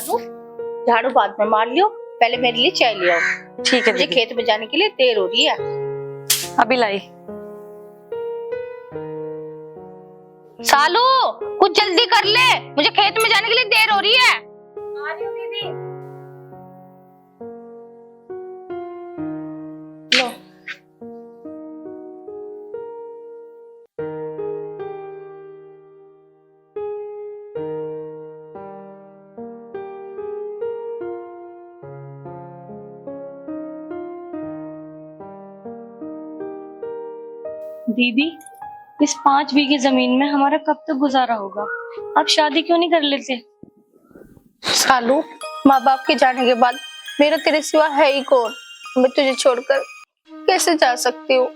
सानू, झाड़ू बाद में मार लियो, पहले मेरे लिए चाय ले आओ। ठीक है मुझे दीदी, खेत में जाने के लिए देर हो रही है। अभी लाई। सालू कुछ जल्दी कर ले, मुझे खेत में जाने के लिए देर हो रही है। आ रही हूँ दीदी। लो। दीदी, इस 5 बीघे जमीन में हमारा कब तक गुजारा होगा? आप शादी क्यों नहीं कर लेते? सालू, माँ बाप के जाने के बाद मेरा तेरे सिवा है ही कौन? मैं तुझे छोड़कर कैसे जा सकती हूँ?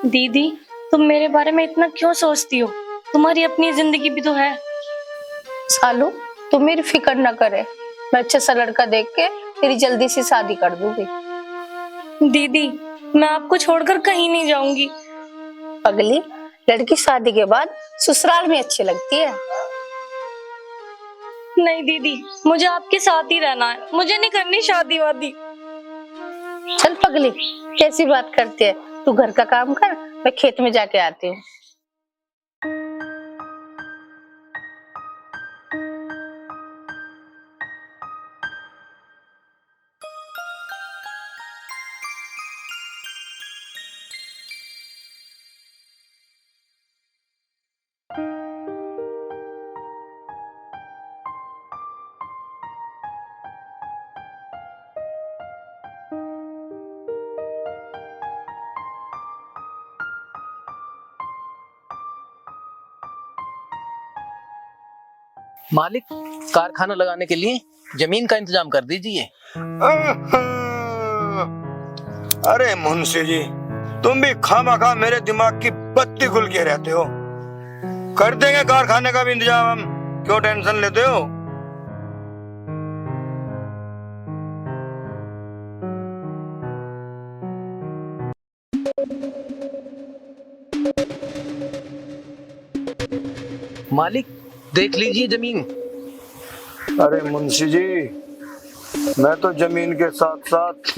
दीदी, तुम मेरे बारे में इतना क्यों सोचती हो? तुम्हारी अपनी जिंदगी भी तो है। सालू, तुम मेरी फिक्र न करे, मैं अच्छा सा लड़का देख के तेरी जल्दी से शादी कर दूंगी। दीदी, मैं आपको छोड़कर कहीं नहीं जाऊंगी। अगली लड़की शादी के बाद ससुराल में अच्छी लगती है। नहीं दीदी, मुझे आपके साथ ही रहना है, मुझे नहीं करनी शादी वादी। चल पगली, कैसी बात करती है? तू घर का काम कर, मैं खेत में जाके आती हूँ। मालिक, कारखाना लगाने के लिए जमीन का इंतजाम कर दीजिए। अरे मुंशी जी, तुम भी खामखा मेरे दिमाग की बत्ती खुल के रहते हो। कर देंगे कारखाने का भी इंतजाम हम, क्यों टेंशन लेते हो? मालिक, देख लीजिए जमीन। अरे मुंशी जी, मैं तो जमीन के साथ साथ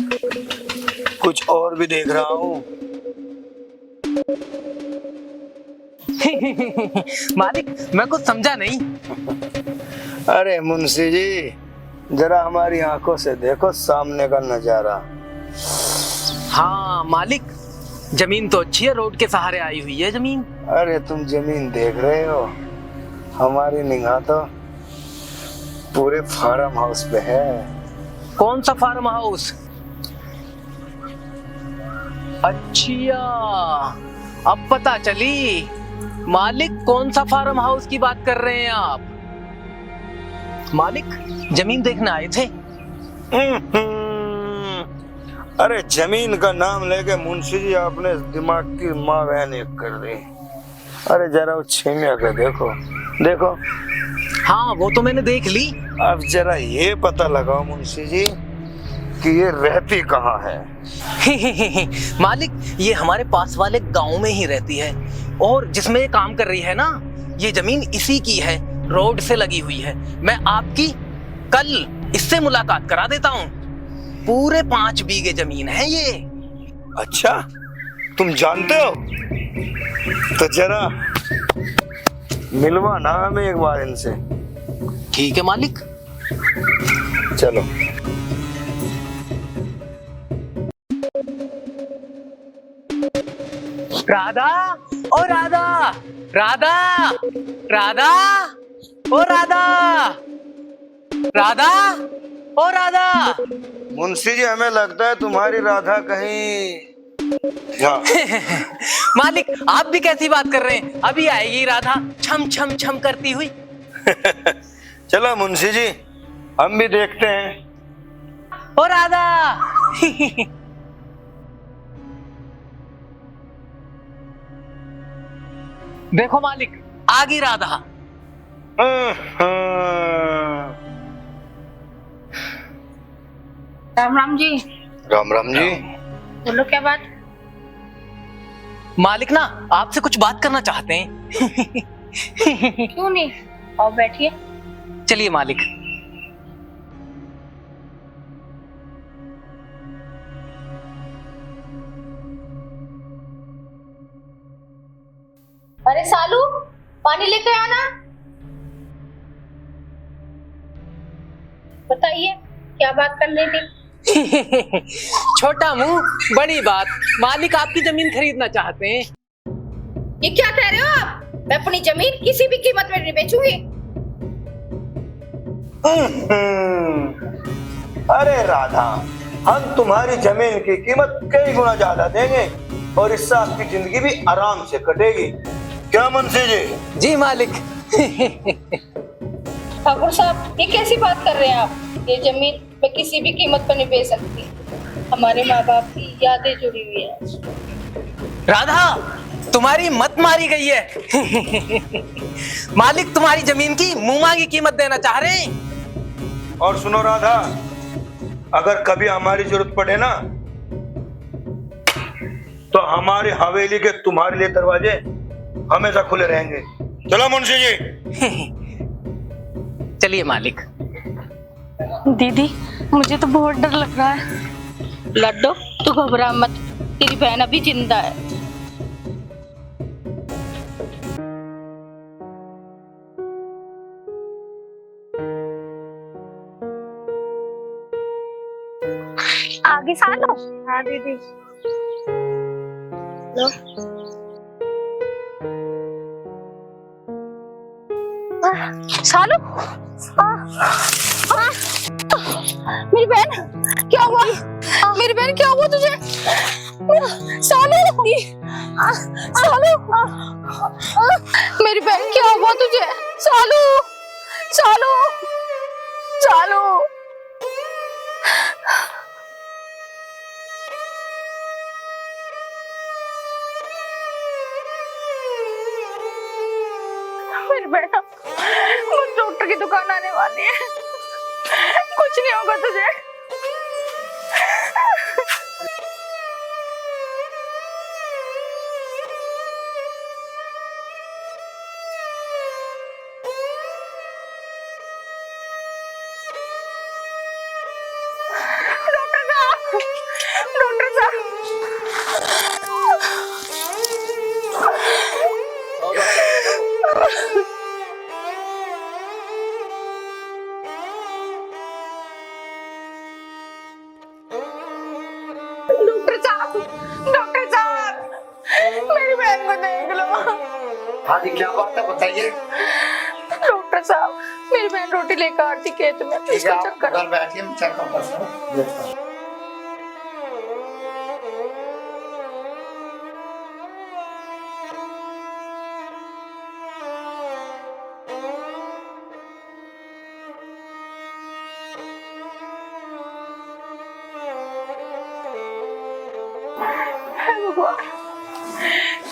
कुछ और भी देख रहा हूँ। मालिक, मैं कुछ समझा नहीं। अरे मुंशी जी, जरा हमारी आंखों से देखो सामने का नजारा। हाँ मालिक, जमीन तो अच्छी है, रोड के सहारे आई हुई है जमीन। अरे तुम जमीन देख रहे हो, हमारी निगाह तो पूरे फार्म हाउस पे है। कौन सा फार्म हाउस? अच्छा, अब पता चली। मालिक, कौन सा फार्म हाउस की बात कर रहे हैं आप? मालिक, जमीन देखने आए थे। अरे जमीन का नाम लेके मुंशी जी आपने दिमाग की माँ बहन एक कर दी। अरे जरा वो छेमिया के देखो देखो। हाँ, वो तो मैंने देख ली। अब जरा ये पता लगाओ मुंशी जी कि ये रहती कहाँ है। मालिक, ये हमारे पास वाले गांव में ही रहती है, और जिसमें ये काम कर रही है ना, ये जमीन इसी की है, रोड से लगी हुई है। मैं आपकी कल इससे मुलाकात करा देता हूँ। पूरे 5 बीघे जमीन है ये। अच्छा, तुम जानते हो? तो जरा मिलवाना हमें एक बार इनसे। ठीक है मालिक। चलो। राधा, ओ राधा, राधा, राधा, ओ राधा, राधा, ओ राधा। मुंशी जी, हमें लगता है तुम्हारी राधा कहीं। हाँ। मालिक, आप भी कैसी बात कर रहे हैं? अभी आएगी राधा, छम छम छम करती हुई। चलो मुंशी जी, हम भी देखते हैं। ओ राधा। देखो मालिक, आ गई राधा। राम राम जी। राम राम जी। बोलो, क्या बात? मालिक ना आपसे कुछ बात करना चाहते हैं। क्यों नहीं, आओ बैठिए। चलिए मालिक। बताइए क्या बात करनी थी? छोटा मुंह बड़ी बात, मालिक आपकी जमीन खरीदना चाहते हैं। ये क्या कह रहे हो आप? मैं अपनी जमीन किसी भी कीमत में नहीं बेचूंगी। अरे राधा, हम तुम्हारी जमीन की कीमत कई गुना ज्यादा देंगे और इससे आपकी जिंदगी भी आराम से कटेगी। क्या मुंशी जी? जी मालिक। ठाकुर साहब, ये कैसी बात कर रहे हैं आप? ये जमीन मैं किसी भी कीमत पर नहीं बेच सकती। हमारे माँ बाप की यादें जुड़ी हुई है। राधा, तुम्हारी मत मारी गई है। मालिक तुम्हारी जमीन की मुंह मांगी कीमत देना चाह रहे हैं। और सुनो राधा, अगर कभी हमारी जरूरत पड़े ना, तो हमारी हवेली के तुम्हारे लिए दरवाजे हमेशा खुले रहेंगे। चलो मुंशी जी। चलिए मालिक। दीदी, मुझे तो बहुत डर लग रहा है। लड्डू, तू घबरा मत, तेरी बहन अभी जिंदा है। आगे सालो। हाँ दीदी। लो। सालू, मेरी बहन, क्या हुआ? मेरी बहन, क्या हुआ तुझे? सालू, सालू, मेरी बहन, क्या हुआ तुझे? सालू, सालू, सालू। मेरी बेटा, बस डॉक्टर की दुकान आने वाली है, कुछ नहीं होगा तुझे। डॉक्टर साहब, डॉक्टर साहब, डॉक्टर साहब, मेरी बहन को देख लो। हाँ जी, क्या बात है बताइए। डॉक्टर साहब, मेरी बहन रोटी लेकर आती खेत में, ठीक है, इसका आप चक्कर। घर बैठिए, मैं चेकअप करता हूँ, देखता हूँ। हे भगवान,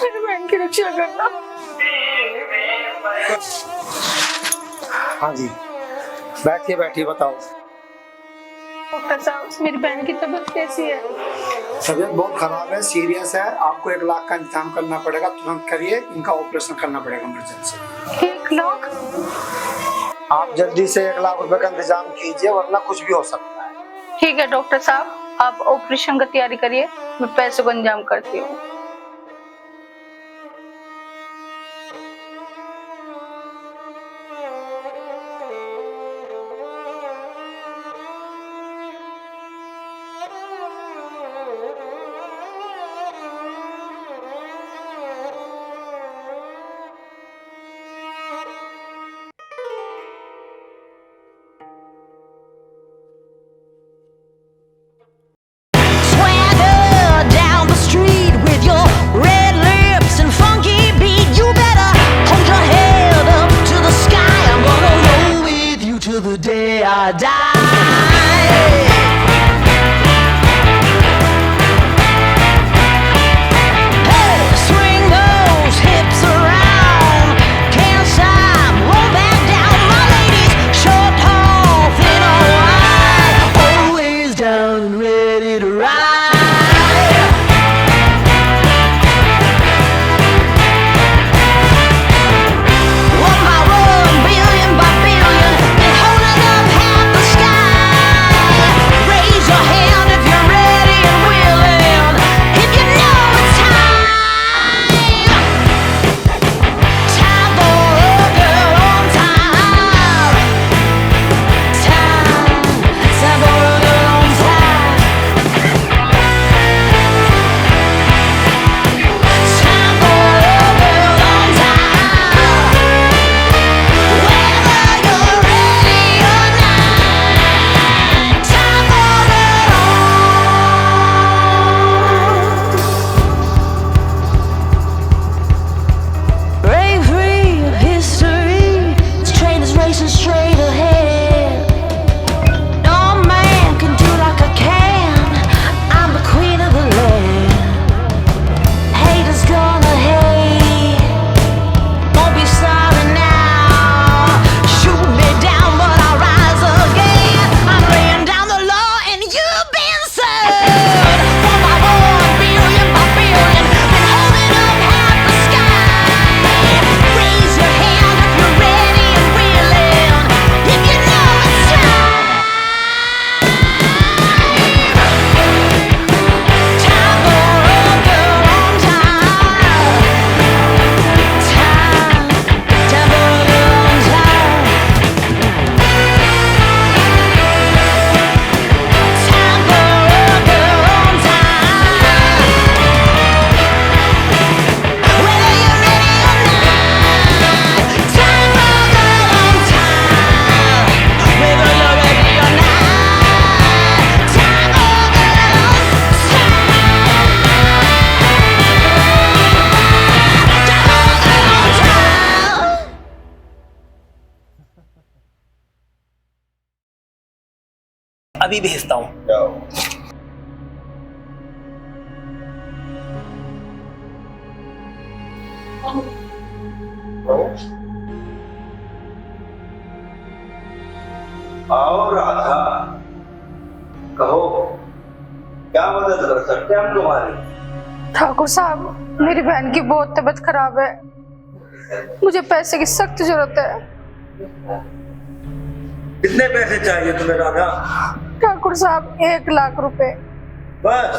मेरी बहन की रक्षा करना। हाँ जी, बैठिए बैठिए, बताओ। डॉक्टर साहब, मेरी बहन की तबीयत कैसी है? तबीयत बहुत खराब है, सीरियस है। आपको 1 लाख का इंतजाम करना पड़ेगा, तुरंत करिए। इनका ऑपरेशन करना पड़ेगा इमरजेंसी। 1 लाख? आप जल्दी से 1 लाख रुपए का इंतजाम कीजिए, वरना कुछ भी हो सकता है। ठीक है डॉक्टर साहब, आप ऑपरेशन की तैयारी करिए, मैं पैसों का इंतजाम करती हूँ। Swagger down the street with your red lips and funky beat. You better hold your head up to the sky. I'm gonna roll with you till the day I die. Hey, swing those hips around. Can't stop, roll back down. My ladies, short, tall, thin or wide, always down and ready to ride. One by one, billion by billion, they're holding up half the sky. अभी भेजता हूँ। जाओ। आओ राधा, कहो क्या मदद कर सकते हैं हम तुम्हारी? ठाकुर साहब, मेरी बहन की बहुत तबीयत खराब है, मुझे पैसे की सख्त जरूरत है। कितने पैसे चाहिए तुम्हें राधा? ठाकुर साहब 1 लाख रुपए। बस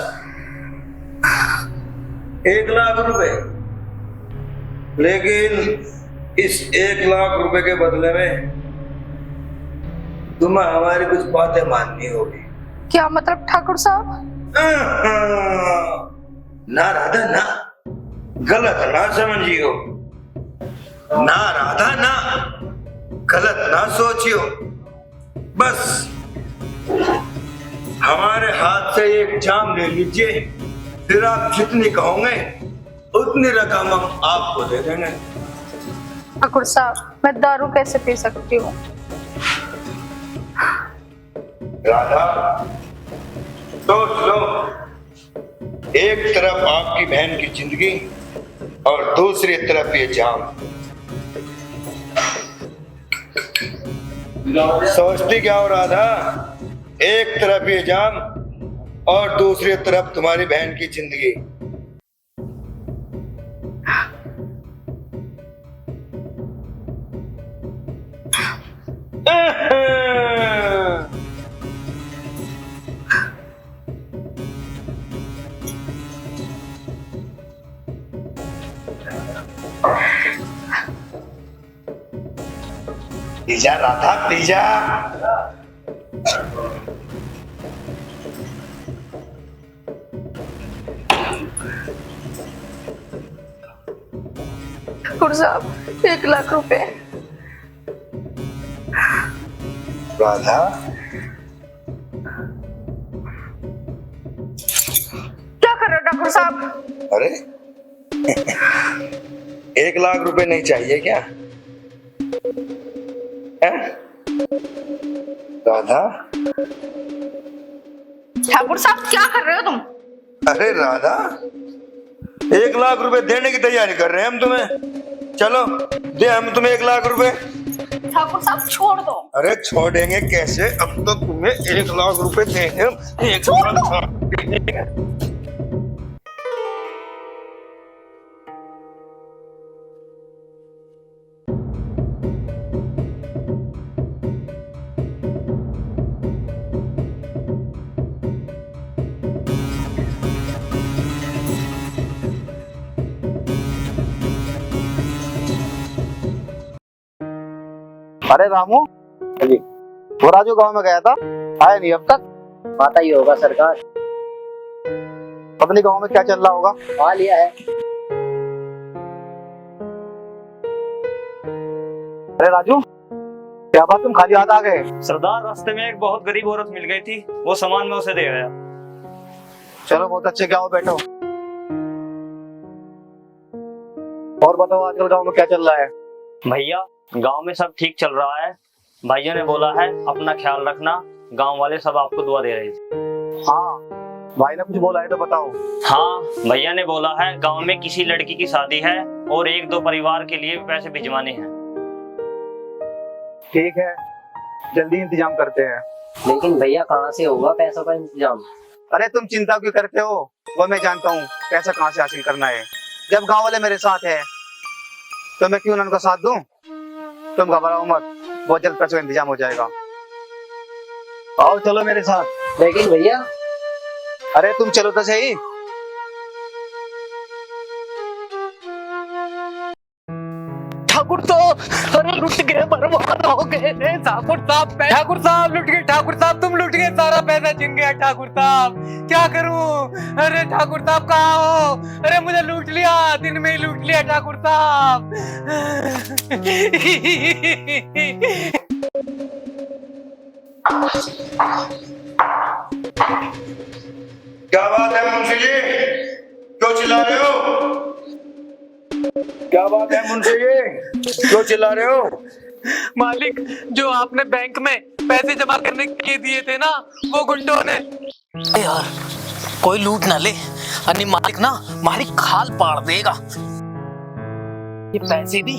1 लाख रुपए? लेकिन इस 1 लाख रुपए के बदले में तुम्हें हमारी कुछ बातें माननी होगी। क्या मतलब ठाकुर साहब? ना राधा ना, गलत ना समझियो। ना राधा ना, गलत ना सोचियो। बस हमारे हाथ से एक जाम ले लीजिए, फिर आप जितनी कहोगे उतनी रकम हम आपको दे देंगे। ठाकुर साहब, मैं दारू कैसे पी सकती हूँ? राधा, सोच लो, एक तरफ आपकी बहन की जिंदगी और दूसरी तरफ ये जाम। सोचती क्या हो राधा? एक तरफ ये जाम और दूसरी तरफ तुम्हारी बहन की जिंदगी। Pizza Radha, pizza. ठाकुर साहब 1 लाख रुपए। राधा, क्या कर रहे हो ठाकुर साहब? अरे 1 लाख रुपए नहीं चाहिए क्या? है? राधा, ठाकुर साहब क्या कर रहे हो तुम? अरे राधा, 1 लाख रुपए देने की तैयारी कर रहे हैं हम तुम्हें। चलो दे हम तुम्हें 1 लाख रुपए। ठाकुर साहब छोड़ दो। अरे छोड़ेंगे कैसे? अब तो तुम्हें 1 लाख रुपए देंगे हम। 1 लाख देंगे। अरे रामू, वो राजू गांव में गया था, आया नहीं अब तक। पता ही होगा सरकार। अपने गांव में क्या चल रहा होगा? आ लिया है। अरे राजू, क्या बात, तुम खाली हाथ आ गए? सरदार, रास्ते में एक बहुत गरीब औरत मिल गई थी, वो सामान मैं उसे दे गया। चलो बहुत अच्छे, क्या हो, बैठो। और बताओ आजकल गांव में क्या चल रहा है? भैया, गांव में सब ठीक चल रहा है। भाइयों ने बोला है अपना ख्याल रखना, गांव वाले सब आपको दुआ दे रहे थे। हाँ, भाई ने कुछ बोला है तो बताओ। हाँ, भैया ने बोला है गांव में किसी लड़की की शादी है और 1-2 परिवार के लिए पैसे भिजवाने हैं। ठीक है, जल्दी इंतजाम करते हैं। लेकिन भैया कहाँ से होगा पैसों का इंतजाम? अरे तुम चिंता क्यों करते हो, वो मैं जानता हूँ पैसा कहाँ से हासिल करना है। जब गांव वाले मेरे साथ है तो मैं क्यों उनका साथ दूं? तुम घबराओ मत, बहुत जल्द पैसों का इंतजाम हो जाएगा। आओ चलो मेरे साथ। लेकिन भैया, अरे तुम चलो तो सही। ठाकुर साहब, अरे लुट गए, बर्बाद हो गए रे ठाकुर साहब। ठाकुर साहब लुट गए, ठाकुर साहब तुम लुट गए, सारा पैसा छिन गया ठाकुर साहब, क्या करूं? अरे ठाकुर साहब कहाँ हो? अरे मुझे लूट लिया, दिन में ही लूट लिया ठाकुर साहब। क्या बात है मुंशी जी, क्यों चिल्ला रहे हो? क्या बात है मुंशी जी, क्यों चिल्ला रहे हो? मालिक, जो आपने बैंक में पैसे जमा करने के लिए दिए थे ना वो गुंडों ने। यार कोई लूट ना ले, अन्य मालिक ना हमारी खाल पाड़ देगा। ये पैसे दी।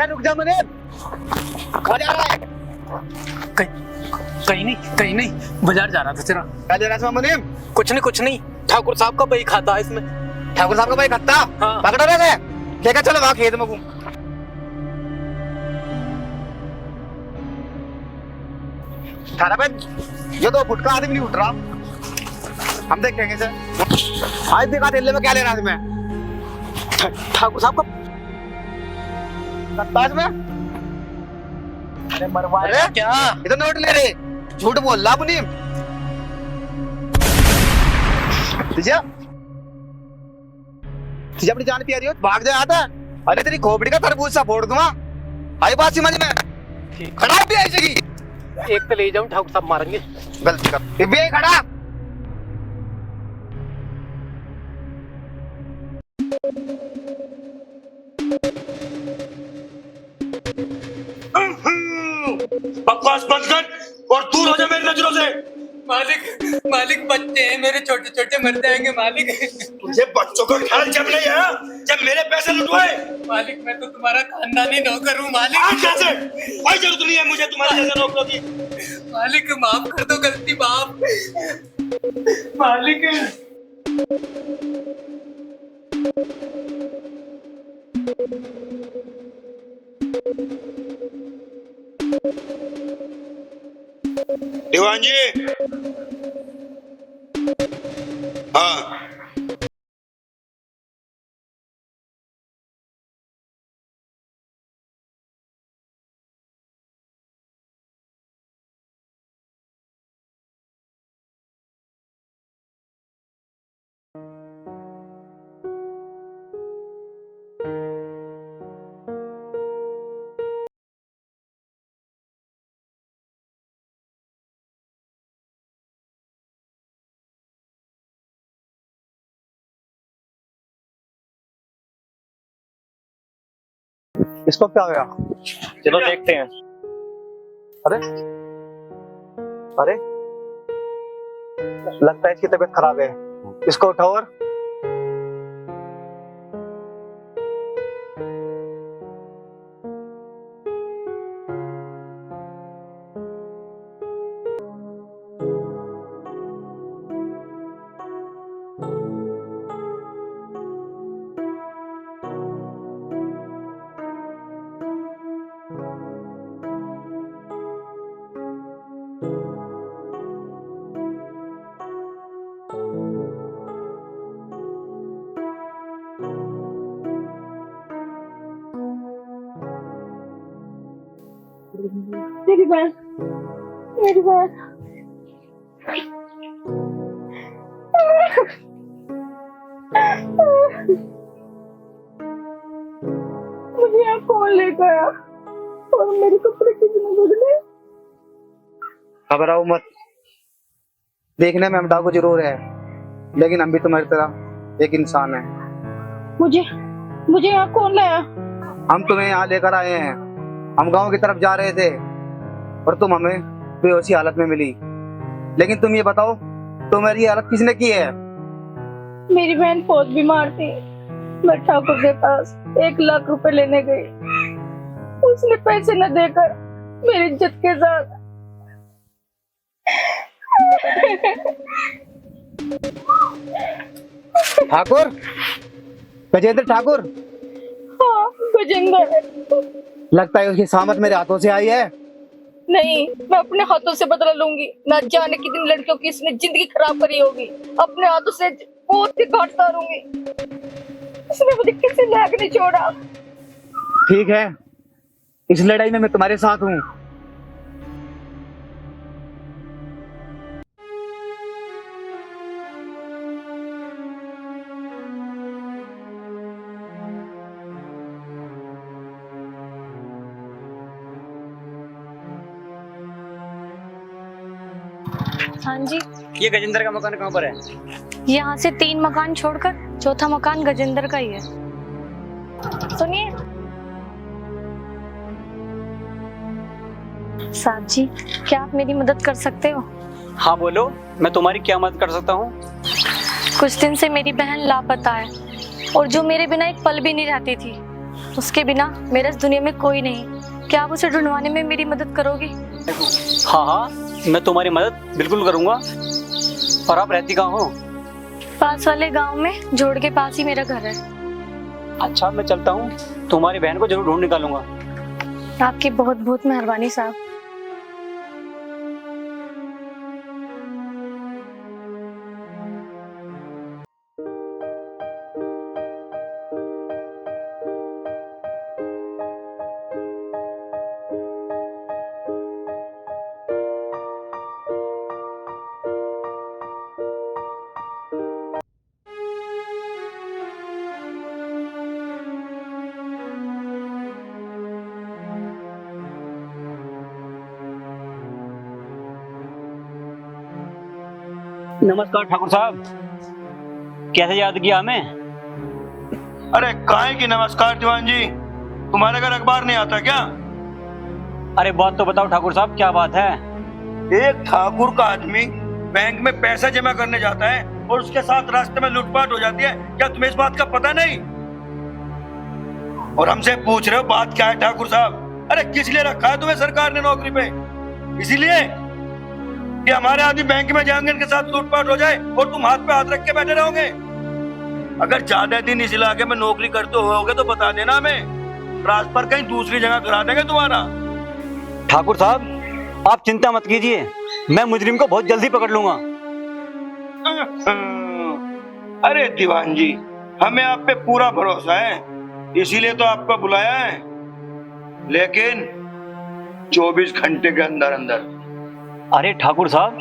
रुक जा मुनीम, कहाँ जा रहा है? कहीं नहीं, बाजार जा रहा था तेरा। क्या ले रहा था मुनीम? कुछ नहीं, ठाकुर साहब का बही खाता है इसमें। ठाकुर साहब का भाई खत्ता? हाँ। पकड़ रहे थे? क्या चलो वहाँ खेत में घूम। थारा पे ये 2 फुट का आदमी नहीं उठ रहा। हम देखेंगे सर। आज दिखा दिल्ली में क्या ले रहा था मैं? ठाकुर साहब का कत्ताज में? अरे मरवाया क्या? ये तो नोट ले रहे, झूठ बोल रहा मुनीम। तुझे अपनी जान प्यारी हो भाग जा आता। अरे तेरी खोपड़ी का तरबूज सा फोड़ दूंगा। आई बात समझ में? खड़ा भी आई जगी। एक तो ले जाऊं, ठाकुर साहब मारेंगे। गलती कर ये भी खड़ा। बकवास बंद कर और दूर हो जा मेरी नजरों से। मालिक बच्चे हैं मेरे, छोटे छोटे मर जाएंगे मालिक। तुझे बच्चों का ख्याल जब नहीं है जब मेरे पैसे लुटवाए। मालिक मैं तो तुम्हारा खानदानी नौकर हूँ मालिक। आज कैसे? कोई जरूरत नहीं है मुझे तुम्हारे जैसे नौकरों की। मालिक माफ कर दो, गलती माफ। मालिक दीवान जी। हाँ इसको क्या हो गया? चलो देखते हैं। अरे लगता है इसकी तबीयत खराब है। इसको उठाओ और मेरी बहन मुझे यहाँ कौन लेकर आया और मेरे कपड़े कितने बदले? घबराओ मत। देखने में हम डाकू जरूर है, लेकिन हम भी तुम्हारी तरह एक इंसान है। मुझे यहाँ कौन लाया? हम तुम्हें यहाँ लेकर आए हैं। हम गांव की तरफ जा रहे थे और तुम हमें बेहोशी हालत में मिली। लेकिन तुम ये बताओ, तुम्हारी ये हालत किसने की है? मेरी बहन बहुत बीमार थी। मैं ठाकुर के पास 1 लाख रुपए लेने गई। उसने पैसे न देकर मेरी इज्जत के साथ ठाकुर, गजेंद्र ठाकुर। हाँ गजेंद्र। लगता है उसकी सामत मेरे हाथों से आई है। नहीं, मैं अपने हाथों से बदला लूंगी। ना जाने कितनी लड़कियों की इसने जिंदगी खराब करी होगी। अपने हाथों से बहुत ही घाट उतारूंगी। इसने मुझे किसी लायक नहीं छोड़ा। ठीक है, इस लड़ाई में मैं तुम्हारे साथ हूँ। हाँ जी। ये गजेंद्र का मकान कहाँ पर है? यहाँ से 3 मकान छोड़कर चौथा मकान गजेंद्र का ही है। सुनिए साहब जी, क्या आप मेरी मदद कर सकते हो? हाँ बोलो, मैं तुम्हारी क्या मदद कर सकता हूँ? कुछ दिन से मेरी बहन लापता है और जो मेरे बिना एक पल भी नहीं रहती थी। उसके बिना मेरे इस दुनिया में कोई नहीं। क्या आप उसे ढूंढवाने में मेरी मदद करोगी? हाँ हाँ, मैं तुम्हारी मदद बिल्कुल करूँगा। और आप रहती कहाँ हो? पास वाले गांव में, जोड़ के पास ही मेरा घर है। अच्छा, मैं चलता हूँ, तुम्हारी बहन को जरूर ढूंढ निकालूंगा। आपकी बहुत बहुत मेहरबानी साहब। नमस्कार ठाकुर साहब, कैसे याद किया हमें? अरे काहे की नमस्कार दीवान जी, तुम्हारे घर अखबार नहीं आता क्या? अरे बात तो बताओ ठाकुर साहब, क्या बात है? एक ठाकुर का आदमी बैंक में पैसा जमा करने जाता है और उसके साथ रास्ते में लूटपाट हो जाती है। क्या तुम्हें इस बात का पता नहीं? और हमसे पूछ रहे हो बात क्या है ठाकुर साहब? अरे किस लिए रखा है तुम्हें सरकार ने नौकरी पे? इसीलिए कि हमारे आदमी बैंक में जाएंगे, इनके साथ लूटपाट हो जाए और तुम हाथ पे हाथ रख के बैठे रहोगे। अगर ज्यादा दिन इस इलाके में नौकरी करते होगे तो बता देना हमें, ट्रांसफर कहीं दूसरी जगह करा देंगे तुम्हारा। ठाकुर साहब, आप चिंता मत कीजिए, मैं मुजरिम को बहुत जल्दी पकड़ लूंगा। अरे दीवान जी, हमें आप पे पूरा भरोसा है, इसीलिए तो आपको बुलाया है। लेकिन 24 घंटे के अंदर अंदर। अरे ठाकुर साहब,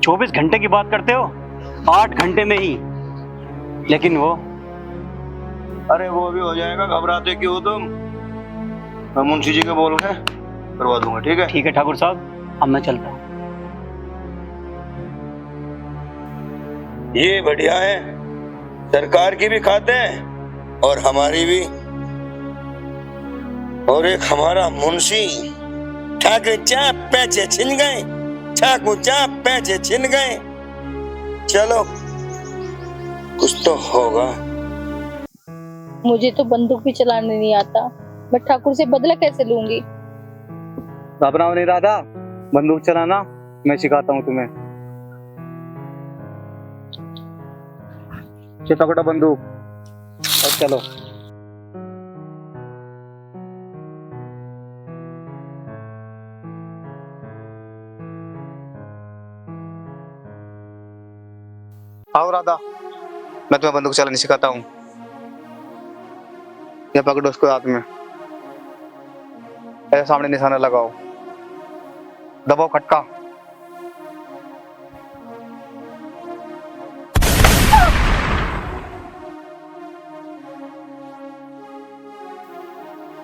24 घंटे की बात करते हो? 8 घंटे में ही। लेकिन वो अरे वो भी हो जाएगा, घबराते क्यों तुम? मैं मुंशी जी के बोल के करवा दूंगा, ठीक है? ठीक है ठाकुर साहब, अब मैं चलता हूँ। ये बढ़िया है, सरकार की भी खाते हैं और हमारी भी। और एक हमारा मुंशी, ठाकुर चाप पैसे छिन गए, ठाकुर चाप पैसे छिन गए। चलो कुछ तो होगा। मुझे तो बंदूक भी चलाने नहीं आता, मैं ठाकुर से बदला कैसे लूंगी? घबराओ नहीं राधा, बंदूक चलाना मैं सिखाता हूँ तुम्हें। ये पकड़ो बंदूक और चलो। आओ राधा, मैं तुम्हें बंदूक चलानी सिखाता हूँ। ये पकड़ो उसको हाथ में, ऐसे सामने निशाना लगाओ, दबाओ खटका।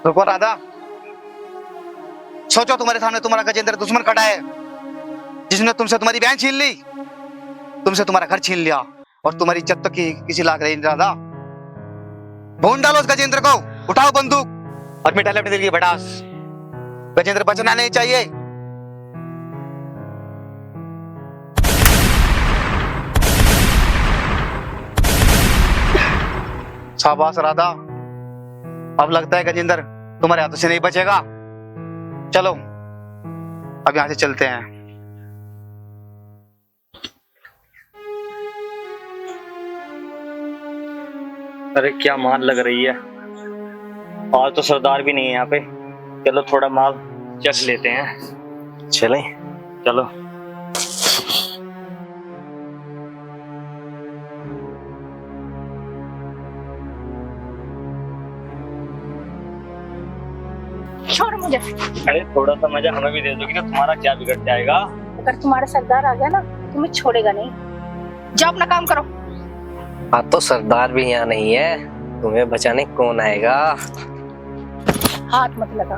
रुको राधा, सोचो तुम्हारे सामने तुम्हारा गजेंद्र दुश्मन खड़ा है, जिसने तुमसे तुम्हारी बहन छीन ली, तुमसे तुम्हारा घर छीन लिया और तुम्हारी इज्जत तो किसी लाग रही राधा। भून डालो उस गजेंद्र को, उठाओ बंदूक और मिटा लो अपने दिल की भड़ास। गजेंद्र बचना नहीं चाहिए। शाबाश राधा, अब लगता है गजेंद्र तुम्हारे हाथों से नहीं बचेगा। चलो अब यहां से चलते हैं। अरे क्या मार लग रही है, आज तो सरदार भी नहीं है यहाँ पे। चलो थोड़ा माल चख लेते हैं। चलें? चलो। छोड़ मुझे। अरे थोड़ा सा मजा हमें भी दे दोगी तो तुम्हारा क्या बिगड़ जाएगा? अगर तुम्हारा सरदार आ गया ना, तुम्हें छोड़ेगा नहीं। जाओ अपना काम करो। हाँ तो सरदार भी यहाँ नहीं है, तुम्हें बचाने कौन आएगा? हाथ मत लगा।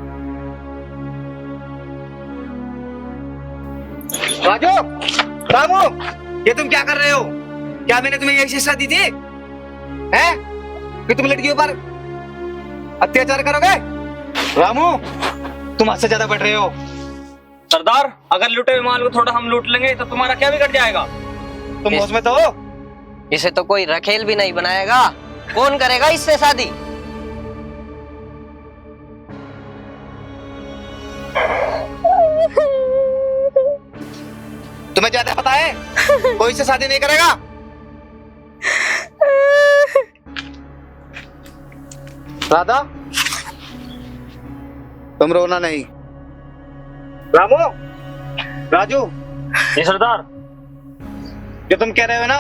राजू, रामू, ये तुम क्या कर रहे हो? क्या मैंने तुम्हें यही शिक्षा दी थी हैं कि तुम लड़कियों पर अत्याचार करोगे? रामू, तुम हद से ज्यादा बढ़ रहे हो। सरदार, अगर लुटे हुए माल को थोड़ा हम लूट लेंगे तो तुम्हारा क्या बिगड़ जाएगा? तुम होश में तो हो? इसे तो कोई रखेल भी नहीं बनाएगा। कौन करेगा इससे शादी? तुम्हें ज्यादा पता है? कोई से शादी नहीं करेगा। राधा, तुम रोना नहीं। रामू, राजू, ये सरदार, जो तुम कह रहे हो ना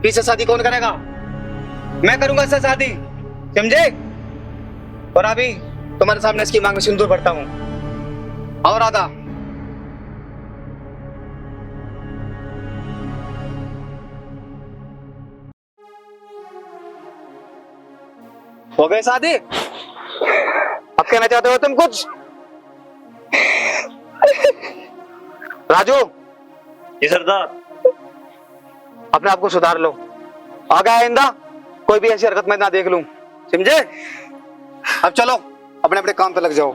कि इससे शादी कौन करेगा, मैं करूंगा इससे शादी, समझे? और अभी तुम्हारे सामने इसकी मांग में सिंदूर भरता हूँ। और राधा, हो गई शादी? अब कहना चाहते हो तुम कुछ? राजू, ये सरदार, अपने आप को सुधार लो। आगे आइंदा कोई भी ऐसी हरकत मैं ना देख लूं, समझे? अब चलो अपने अपने काम पे लग जाओ।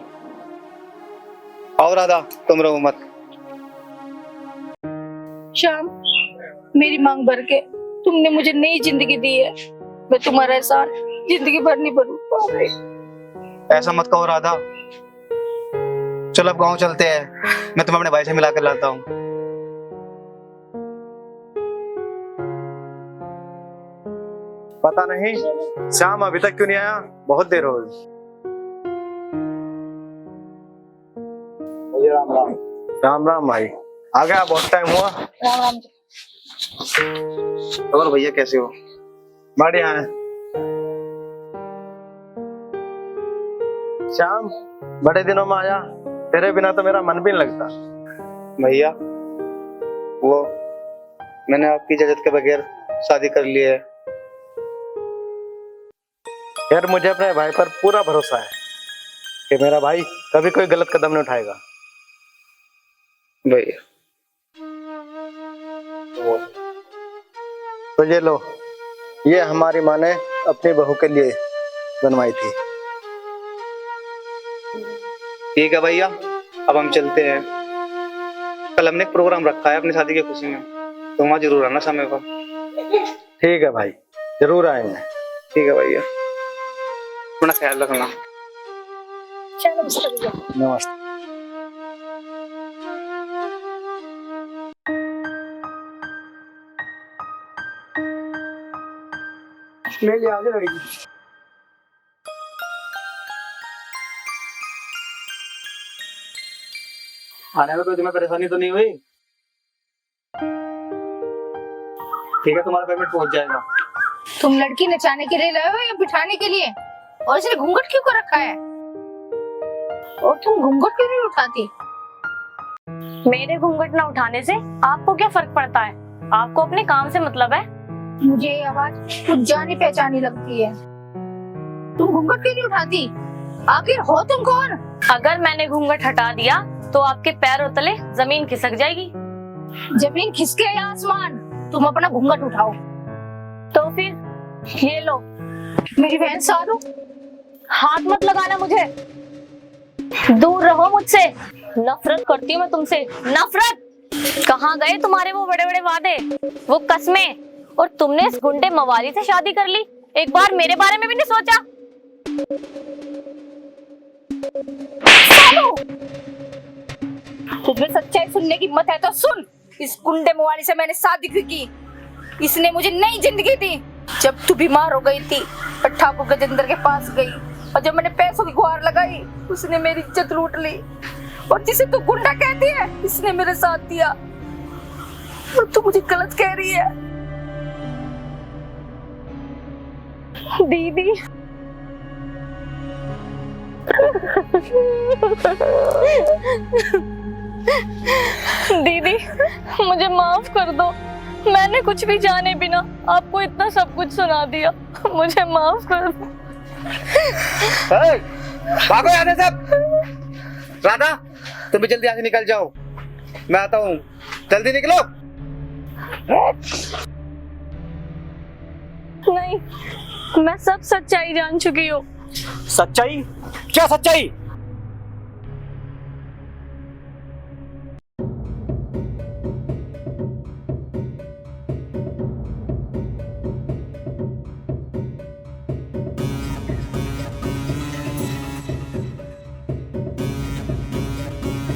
और राधा, तुम रहो मत। श्याम, मेरी मांग भर के तुमने मुझे नई जिंदगी दी है। मैं तुम्हारा एहसान जिंदगी भर नहीं भरूं पाऊंगी। ऐसा मत कहो राधा। चलो अब गांव चलते हैं, मैं तुम्हें अपने भाई से मिला कर लाता हूँ। पता नहीं श्याम अभी तक क्यों नहीं आया, बहुत देर हो गई। राम राम। राम राम भाई, आ गया, बहुत टाइम हुआ। राम राम। और भैया कैसे हो? बढ़िया है। श्याम, बड़े दिनों में आया, तेरे बिना तो मेरा मन भी नहीं लगता। भैया, वो मैंने आपकी इजाजत के बगैर शादी कर ली है। यार, मुझे अपने भाई पर पूरा भरोसा है कि मेरा भाई कभी कोई गलत कदम नहीं उठाएगा। भैया, तो ये लो, ये हमारी माँ ने अपनी बहू के लिए बनवाई थी। ठीक है भैया, अब हम चलते हैं। कल हमने एक प्रोग्राम रखा है अपनी शादी की खुशी में, तो वहाँ जरूर आना समय पर। ठीक है भाई, जरूर आएंगे। ठीक है भैया, अपना ख्याल रखना। चलो नमस्ते। नमस्ते। ले लिया आगे लड़की। आने में कोई तुम्हें परेशानी तो नहीं हुई? ठीक है, तुम्हारा पेमेंट पहुंच जाएगा। तुम लड़की नचाने के लिए लाए हो या बिठाने के लिए? और इसने घूंघट क्यों कर रखा है? और तुम घूंघट क्यों नहीं उठाती? मेरे घूंघट न उठाने से आपको क्या फर्क पड़ता है? आपको अपने काम से मतलब है। मुझे ये आवाज कुछ जानी पहचानी लगती है। तुम घूंघट क्यों नहीं उठाती? आखिर हो तुम कौन? अगर मैंने घूंघट हटा दिया तो आपके पैरों तले जमीन खिसक जाएगी। जमीन खिसके या आसमान, तुम अपना घूंघट उठाओ। तो फिर ये लो। मेरी बहन सारू, हाथ मत लगाना मुझे, दूर रहो मुझसे। नफरत करती हूँ मैं तुमसे, नफरत। कहाँ गए तुम्हारे वो बड़े बड़े वादे, वो कस्में? और तुमने इस गुंडे मवाली से शादी कर ली, एक बार मेरे बारे में भी नहीं सोचा। तुझमें सच्चाई सुनने की हिम्मत है तो सुन। इस गुंडे मवाली से मैंने शादी क्यों की? इसने मुझे नई जिंदगी दी। जब तू बीमार हो गई थी और ठाकुर गजेंद्र के पास गई, और जब मैंने पैसों की गुहार लगाई, उसने मेरी इज्जत लूट ली। और जिसे तू गुंडा कहती है, इसने मेरे साथ दिया। और तू मुझे गलत कह रही है। दीदी, दीदी मुझे माफ कर दो। मैंने कुछ भी जाने बिना आपको इतना सब कुछ सुना दिया, मुझे माफ कर दो। भागो यहाँ से सब। राधा, तुम भी जल्दी यहाँ से निकल जाओ, मैं आता हूँ। जल्दी निकलो। नहीं, मैं सब सच्चाई जान चुकी हूँ। सच्चाई? क्या सच्चाई?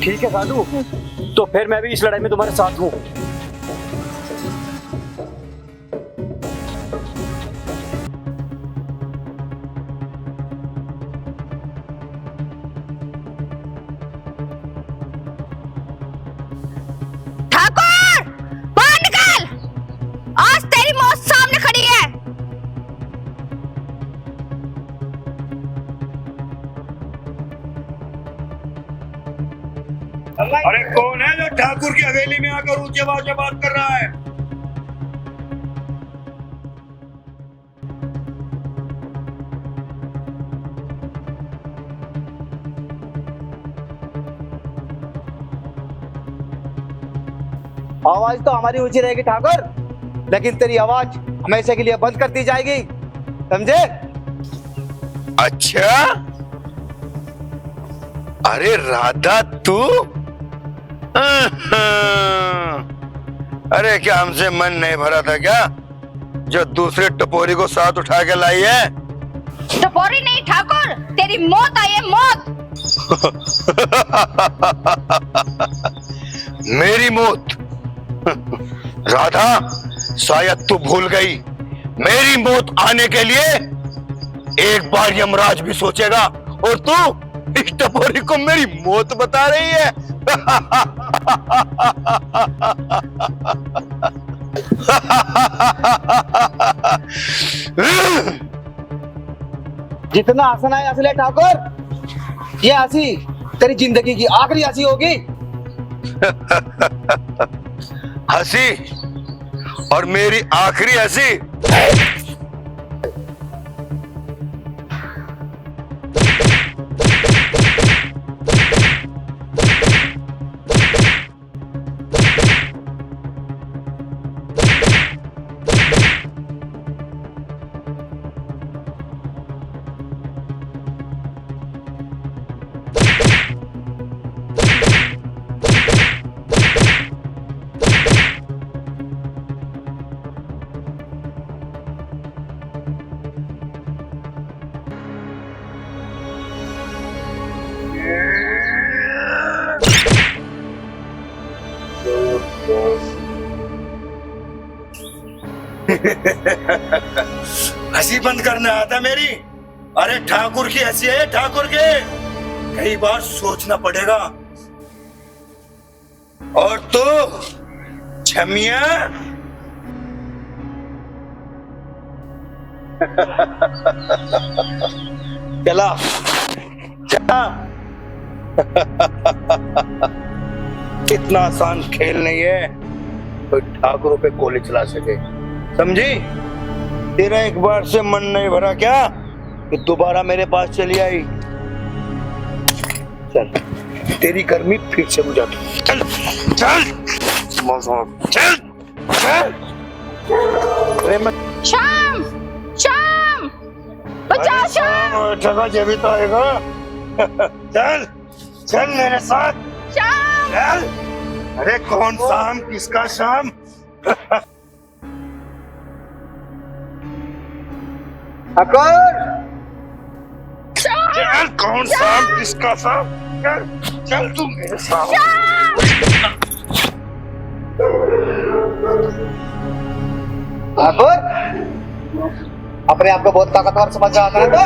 ठीक है साधु, तो फिर मैं भी इस लड़ाई में तुम्हारे साथ हूँ। ठाकुर, बाहर निकल। आज तेरी मौत सामने खड़ी है। अरे कौन है जो ठाकुर की हवेली में आकर ऊंची आवाज में बात कर रहा है? आवाज तो हमारी ऊंची रहेगी ठाकुर, लेकिन तेरी आवाज हमेशा के लिए बंद कर दी जाएगी, समझे? अच्छा, अरे राधा तू? अरे क्या हमसे मन नहीं भरा था क्या, जो दूसरे टपोरी को साथ उठा के लाई है? टपोरी नहीं ठाकुर, तेरी मौत आई है, मौत। मेरी मौत? राधा, शायद तू भूल गई, मेरी मौत आने के लिए एक बार यमराज भी सोचेगा, और तू इस टपोरी को मेरी मौत बता रही है? जितना हंसना है हंस ले ठाकुर, ये हंसी तेरी जिंदगी की आखिरी हंसी होगी। हंसी? और मेरी आखिरी हंसी? हंसी बंद करना आता मेरी? अरे ठाकुर की हंसी है, ठाकुर के, कई बार सोचना पड़ेगा। और तो छमिया चला चला। इतना आसान खेल नहीं है कोई ठाकुरों पे गोली चला सके, समझी? तेरा एक बार से मन नहीं भरा क्या कि दोबारा मेरे पास चली आई? चल, तेरी गर्मी फिर से बुझा। चल चल चल चल। श्याम, श्याम, बचा श्याम। जगह जब भी तो आएगा। चल चल मेरे साथ। श्याम, चल। अरे कौन शाम, किसका शाम? ठाकुर, चल, कौन शाम, किसका शाम? चल चल तू मेरे साथ। ठाकुर, अपने आप को बहुत ताकतवर समझ रहा था ना?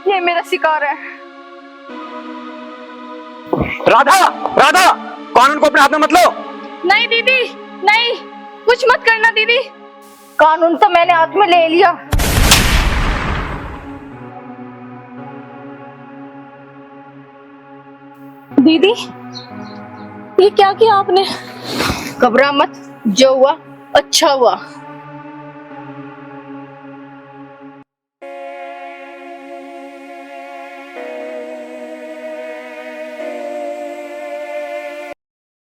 ये मेरा शिकार है। राधा, राधा, कानून को अपने हाथ में मत लो। नहीं दीदी, नहीं, कुछ मत करना दीदी। कानून तो मैंने हाथ में ले लिया। दीदी, ये क्या किया आपने? घबरा मत, जो हुआ अच्छा हुआ।